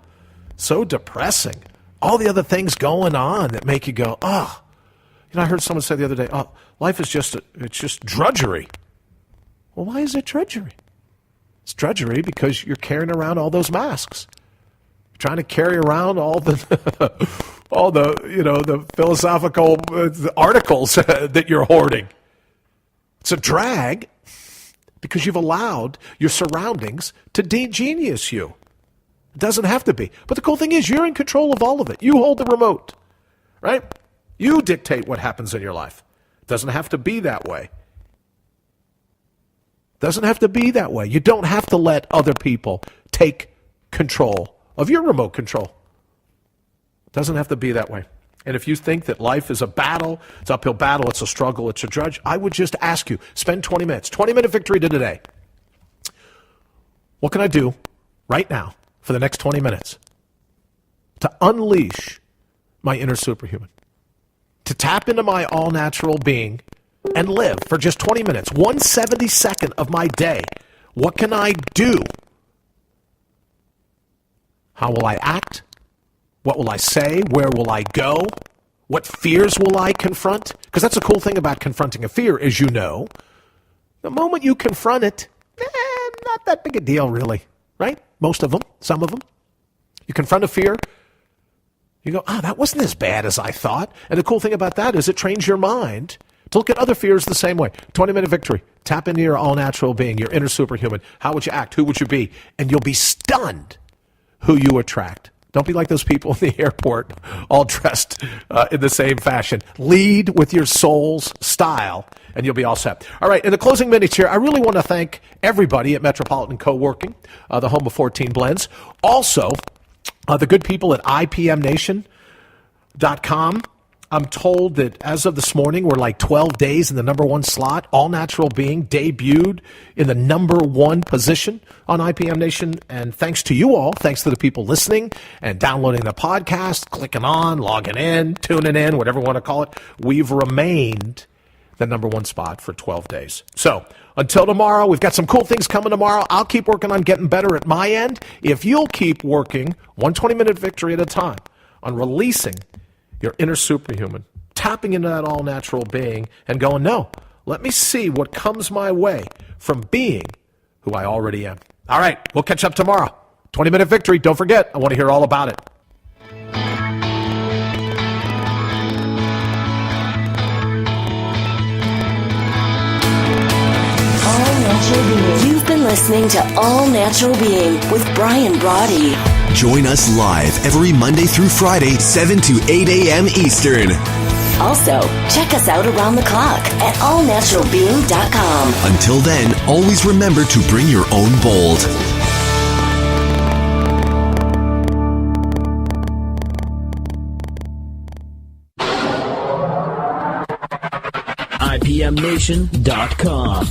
B: So depressing. All the other things going on that make you go, oh. You know, I heard someone say the other day, oh, life is just drudgery. Well, why is it drudgery? It's drudgery because you're carrying around all those masks. You're trying to carry around all the the philosophical articles that you're hoarding. It's a drag because you've allowed your surroundings to de-genius you. It doesn't have to be. But the cool thing is you're in control of all of it. You hold the remote, right? You dictate what happens in your life. It doesn't have to be that way. Doesn't have to be that way. You don't have to let other people take control of your remote control. It doesn't have to be that way. And if you think that life is a battle, it's an uphill battle, it's a struggle, it's a drudge, I would just ask you, spend 20 minutes, 20-minute victory to today. What can I do right now for the next 20 minutes to unleash my inner superhuman? To tap into my all-natural being and live for just 20 minutes, 1/72nd of my day. What can I do? How will I act? What will I say? Where will I go? What fears will I confront? Because that's the cool thing about confronting a fear, as you know. The moment you confront it, not that big a deal, really, right? Most of them, some of them. You confront a fear, you go, that wasn't as bad as I thought. And the cool thing about that is it trains your mind to look at other fears the same way. 20-minute victory. Tap into your all-natural being, your inner superhuman. How would you act? Who would you be? And you'll be stunned who you attract. Don't be like those people in the airport all dressed in the same fashion. Lead with your soul's style, and you'll be all set. All right, in the closing minutes here, I really want to thank everybody at Metropolitan Co-working, the home of 14 Blends. Also, the good people at IPMNation.com. I'm told that as of this morning, we're like 12 days in the number one slot. All Natural Being debuted in the number one position on IPM Nation. And thanks to you all, thanks to the people listening and downloading the podcast, clicking on, logging in, tuning in, whatever you want to call it, we've remained the number one spot for 12 days. So until tomorrow, we've got some cool things coming tomorrow. I'll keep working on getting better at my end. If you'll keep working 1 20-minute victory at a time on releasing your inner superhuman, tapping into that all-natural being and going, no, let me see what comes my way from being who I already am. All right, we'll catch up tomorrow. 20-minute victory. Don't forget, I want to hear all about it.
D: You've been listening to All Natural Being with Brian Brawdy.
C: Join us live every Monday through Friday, 7 to 8 a.m. Eastern.
D: Also, check us out around the clock at allnaturalbeing.com.
C: Until then, always remember to bring your own bold.
A: IPMNation.com.